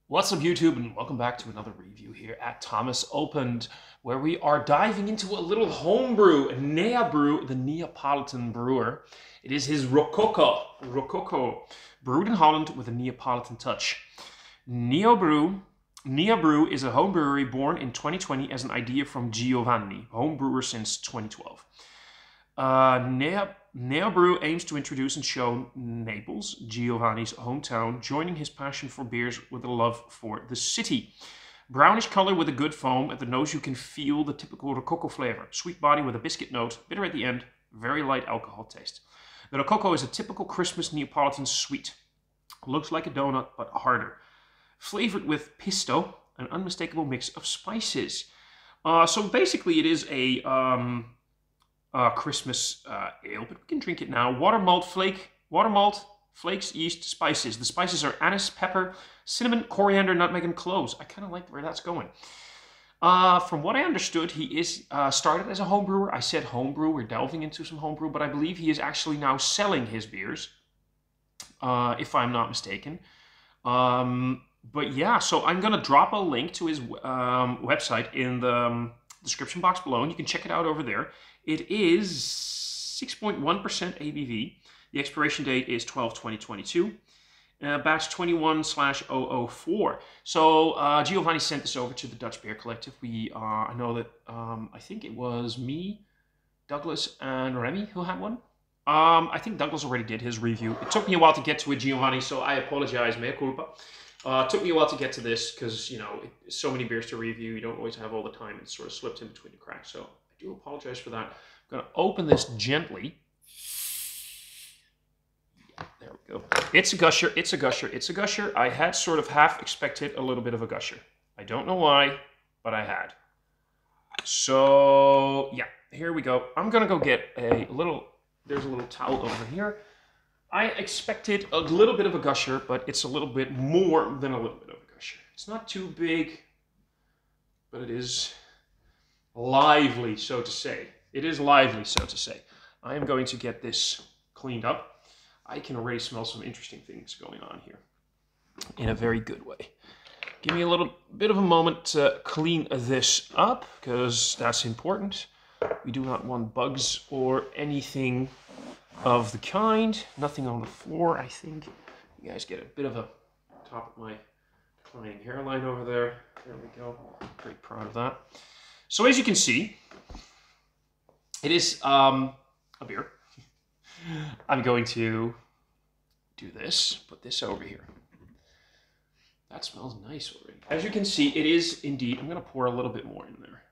What's up YouTube, and welcome back to another review here at Thomas Opent, where we are diving into a little homebrew, NeaBrew, the Neapolitan brewer. It is his Roccoco, brewed in Holland with a Neapolitan touch. NeaBrew is a home brewery born in 2020 as an idea from Giovanni, home brewer since 2012. NeaBrew aims to introduce and show Naples, Giovanni's hometown, joining his passion for beers with a love for the city. Brownish color with a good foam. At the nose you can feel the typical Roccoco flavor. Sweet body with a biscuit note, bitter at the end, very light alcohol taste. The Roccoco is a typical Christmas Neapolitan sweet. Looks like a donut, but harder. Flavored with pisto, an unmistakable mix of spices. So basically it is a Christmas ale, but we can drink it now. Water malt, flakes, yeast, spices. The spices are anise, pepper, cinnamon, coriander, nutmeg, and cloves. I kind of like where that's going. From what I understood, he is started as a home brewer. I said home brew. We're delving into some home brew, but I believe he is actually now selling his beers, if I'm not mistaken. But yeah, so I'm gonna drop a link to his website in the description box below, and you can check it out over there. It is 6.1% ABV. The expiration date is 12/20/22. Batch 21/004. So Giovanni sent this over to the Dutch Beer Collective. I know that I think it was me, Douglas, and Remy who had one. I think Douglas already did his review. It took me a while to get to it, Giovanni, so I apologize, mea culpa. It took me a while to get to this because, you know, so many beers to review. You don't always have all the time. It sort of slipped in between the cracks. So I do apologize for that. I'm going to open this gently. Yeah, there we go. It's a gusher. It's a gusher. It's a gusher. I had sort of half expected a little bit of a gusher. I don't know why, but I had. So yeah, here we go. I'm going to go get a little, there's a little towel over here. I expected a little bit of a gusher, but it's a little bit more than a little bit of a gusher. It's not too big, but it is lively, so to say. It is lively, so to say. I am going to get this cleaned up. I can already smell some interesting things going on here in a very good way. Give me a little bit of a moment to clean this up, because that's important. We do not want bugs or anything of the kind. Nothing on the floor, I think. You guys get a bit of a top of my declining hairline over there. There we go. Very proud of that. So as you can see, it is a beer. I'm going to do this, put this over here. That smells nice already. As you can see, it is indeed, I'm going to pour a little bit more in there.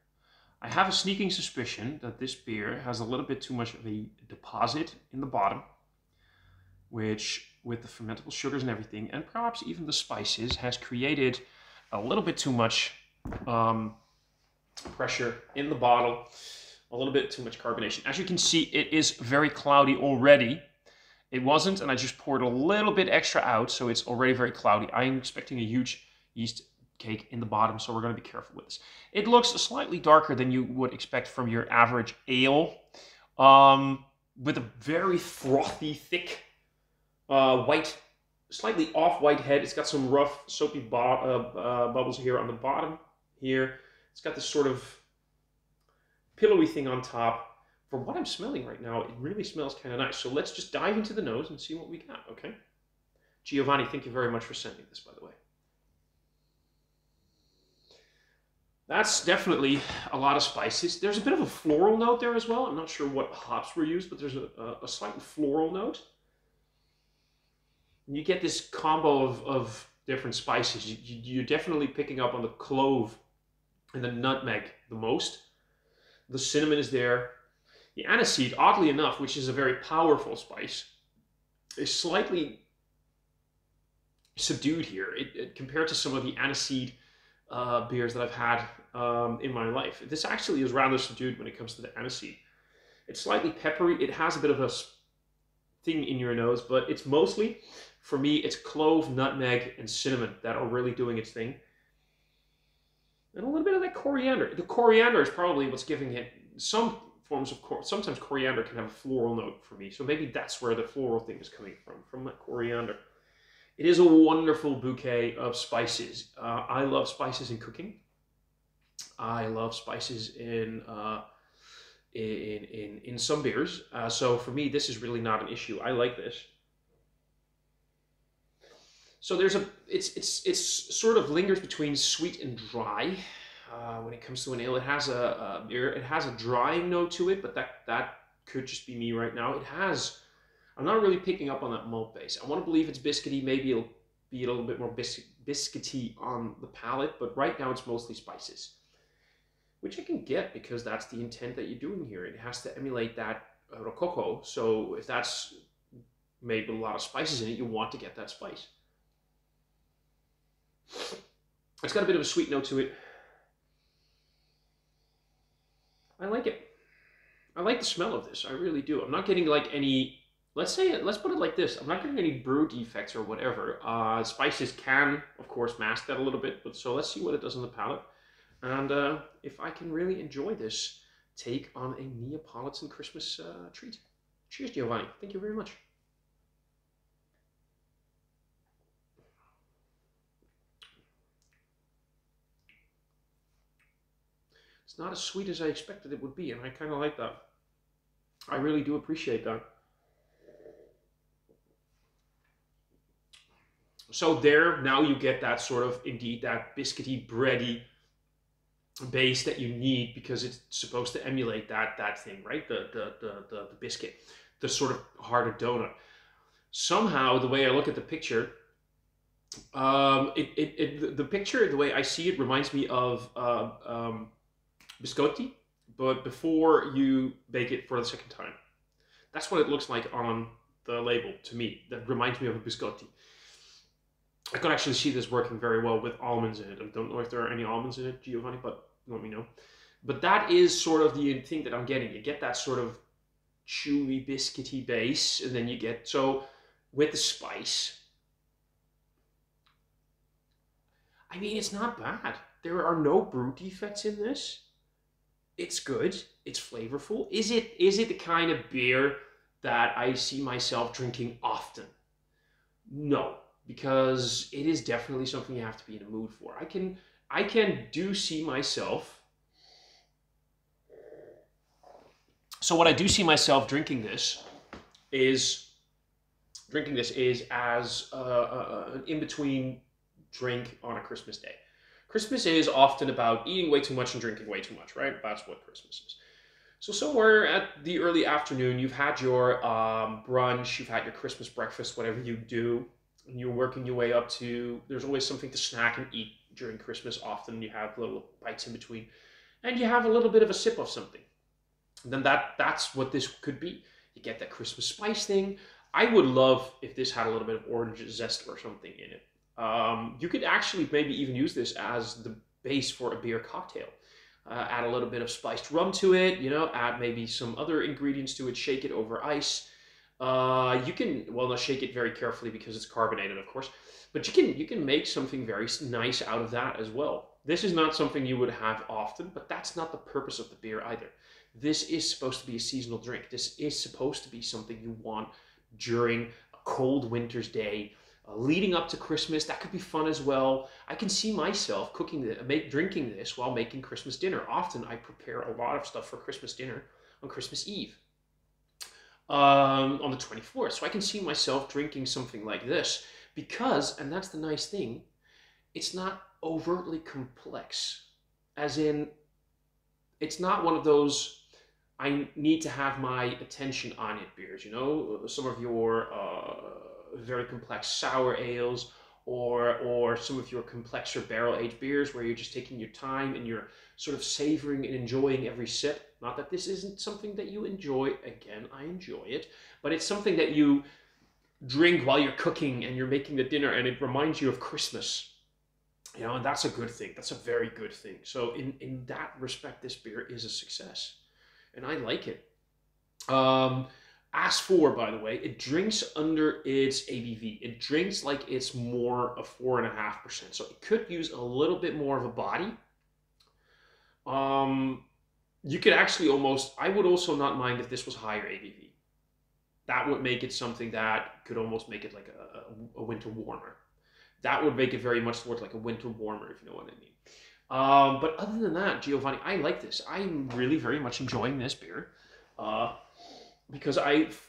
I have a sneaking suspicion that this beer has a little bit too much of a deposit in the bottom, which, with the fermentable sugars and everything, and perhaps even the spices, has created a little bit too much pressure in the bottle, a little bit too much carbonation. As you can see, it is very cloudy already. It wasn't, and I just poured a little bit extra out, so it's already very cloudy. I'm expecting a huge yeast cake in the bottom, so we're going to be careful with this. It looks slightly darker than you would expect from your average ale, with a very frothy, thick, white, slightly off-white head. It's got some rough, soapy bubbles here on the bottom here. It's got this sort of pillowy thing on top. From what I'm smelling right now, it really smells kind of nice. So let's just dive into the nose and see what we got, okay? Giovanni, thank you very much for sending this, by the way. That's definitely a lot of spices. There's a bit of a floral note there as well. I'm not sure what hops were used, but there's a slight floral note. And you get this combo of different spices. You're definitely picking up on the clove and the nutmeg the most. The cinnamon is there. The aniseed, oddly enough, which is a very powerful spice, is slightly subdued here compared to some of the aniseed beers that I've had in my life. This actually is rather subdued when it comes to the aniseed. It's slightly peppery. It has a bit of a thing in your nose, but it's mostly, for me, it's clove, nutmeg, and cinnamon that are really doing its thing. And a little bit of that coriander. The coriander is probably what's giving it some forms of, sometimes coriander can have a floral note for me. So maybe that's where the floral thing is coming from that coriander. It is a wonderful bouquet of spices. I love spices in cooking. I love spices in some beers. So for me, this is really not an issue. I like this. So there's a it's sort of lingers between sweet and dry. When it comes to an ale, it has a drying note to it, but that could just be me right now. It has. I'm not really picking up on that malt base. I want to believe it's biscuity. Maybe it'll be a little bit more biscuity on the palate, but right now it's mostly spices, which I can get because that's the intent that you're doing here. It has to emulate that Roccoco. So if that's made with a lot of spices in it, you want to get that spice. It's got a bit of a sweet note to it. I like it. I like the smell of this. I really do. I'm not getting like any, let's put it like this. I'm not getting any brew defects or whatever. Spices can, of course, mask that a little bit. But so let's see what it does on the palate. And if I can really enjoy this take on a Neapolitan Christmas treat. Cheers, Giovanni. Thank you very much. It's not as sweet as I expected it would be, and I kind of like that. I really do appreciate that. So there, now you get that sort of, indeed, that biscuity, bready base that you need because it's supposed to emulate that thing, right? The biscuit, the sort of harder donut. Somehow, the way I look at the picture, the picture, the way I see it, reminds me of biscotti, but before you bake it for the second time. That's what it looks like on the label to me. That reminds me of a biscotti. I could actually see this working very well with almonds in it. I don't know if there are any almonds in it, Giovanni, but let me know. But that is sort of the thing that I'm getting. You get that sort of chewy, biscuity base, and then you get, so with the spice, I mean, it's not bad. There are no brew defects in this. It's good. It's flavorful. Is it the kind of beer that I see myself drinking often? No, because it is definitely something you have to be in a mood for. I can do see myself. So what I do see myself drinking this is as an in-between drink on a Christmas day. Christmas is often about eating way too much and drinking way too much, right? That's what Christmas is. So somewhere at the early afternoon, you've had your brunch, you've had your Christmas breakfast, whatever you do, and you're working your way up to, there's always something to snack and eat during Christmas. Often you have little bites in between, and you have a little bit of a sip of something. And then that's what this could be. You get that Christmas spice thing. I would love if this had a little bit of orange zest or something in it. You could actually maybe even use this as the base for a beer cocktail. Add a little bit of spiced rum to it, you know, add maybe some other ingredients to it, shake it over ice. You can, well, not shake it very carefully because it's carbonated, of course, but you can make something very nice out of that as well. This is not something you would have often, but that's not the purpose of the beer either. This is supposed to be a seasonal drink. This is supposed to be something you want during a cold winter's day, leading up to Christmas. That could be fun as well. I can see myself drinking this while making Christmas dinner. Often I prepare a lot of stuff for Christmas dinner on Christmas Eve, on the 24th. So I can see myself drinking something like this because, and that's the nice thing, it's not overtly complex. As in, it's not one of those I need to have my attention on it beers, you know, some of your very complex sour ales or some of your complexer barrel-aged beers where you're just taking your time and you're sort of savoring and enjoying every sip. Not that this isn't something that you enjoy. Again, I enjoy it, but it's something that you drink while you're cooking and you're making the dinner and it reminds you of Christmas. You know, and that's a good thing. That's a very good thing. So in that respect, this beer is a success. And I like it. As for, by the way, it drinks under its ABV. It drinks like it's more of 4.5%. So it could use a little bit more of a body. You could actually almost, I would also not mind if this was higher ABV. That would make it something that could almost make it like a winter warmer. That would make it very much towards like a winter warmer, if you know what I mean. But other than that, Giovanni, I like this. I'm really very much enjoying this beer. Because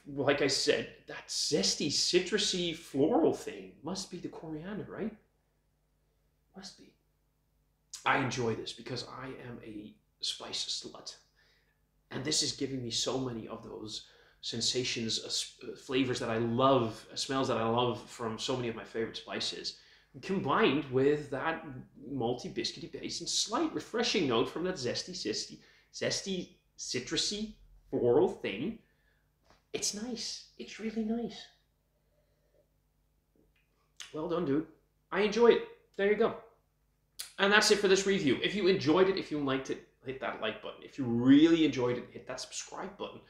like I said, that zesty, citrusy, floral thing must be the coriander, right? Must be. I enjoy this because I am a spice slut. And this is giving me so many of those sensations, flavors that I love, smells that I love from so many of my favorite spices, combined with that malty, biscuity base and slight refreshing note from that zesty, citrusy, floral thing. It's nice. It's really nice. Well done, dude. I enjoy it. There you go. And that's it for this review. If you enjoyed it, if you liked it, hit that like button. If you really enjoyed it, hit that subscribe button.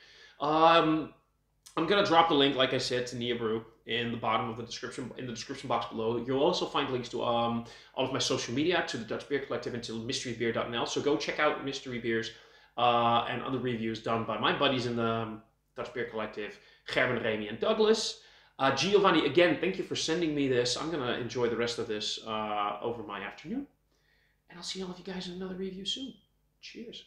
I'm gonna drop the link, like I said, to NeaBrew in the bottom of the description, in the description box below. You'll also find links to all of my social media, to the Dutch Beer Collective, and to mysterybeer.nl. So go check out Mystery Beers and other reviews done by my buddies in the Dutch Beer Collective, Gerben, Remy, and Douglas. Giovanni, again, thank you for sending me this. I'm gonna enjoy the rest of this over my afternoon. And I'll see all of you guys in another review soon. Cheers.